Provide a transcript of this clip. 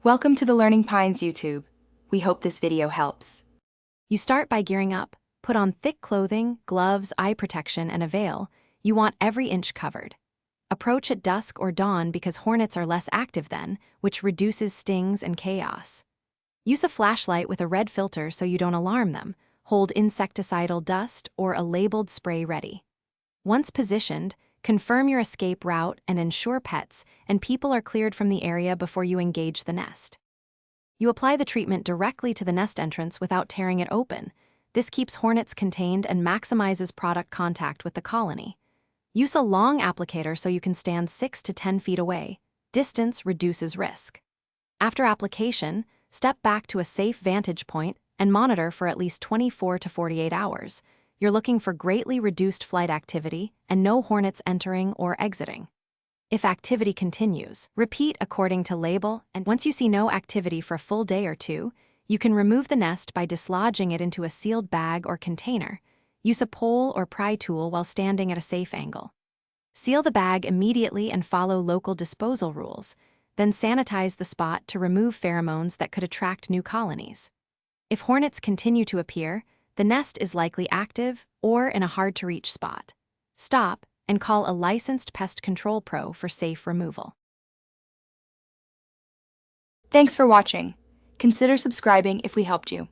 Welcome to the Learning Pines YouTube. We hope this video helps. You start by gearing up. Put on thick clothing, gloves, eye protection, and a veil. You want every inch covered. Approach at dusk or dawn because hornets are less active then, which reduces stings and chaos. Use a flashlight with a red filter so you don't alarm them. Hold insecticidal dust or a labeled spray ready. Once positioned, confirm your escape route and ensure pets and people are cleared from the area before you engage the nest. You apply the treatment directly to the nest entrance without tearing it open. This keeps hornets contained and maximizes product contact with the colony. Use a long applicator so you can stand 6 to 10 feet away. Distance reduces risk. After application, step back to a safe vantage point and monitor for at least 24 to 48 hours. You're looking for greatly reduced flight activity and no hornets entering or exiting. If activity continues, repeat according to label, and once you see no activity for a full day or two, you can remove the nest by dislodging it into a sealed bag or container. Use a pole or pry tool while standing at a safe angle. Seal the bag immediately and follow local disposal rules, then sanitize the spot to remove pheromones that could attract new colonies. If hornets continue to appear, the nest is likely active or in a hard-to-reach spot. Stop and call a licensed pest control pro for safe removal. Thanks for watching. Consider subscribing if we helped you.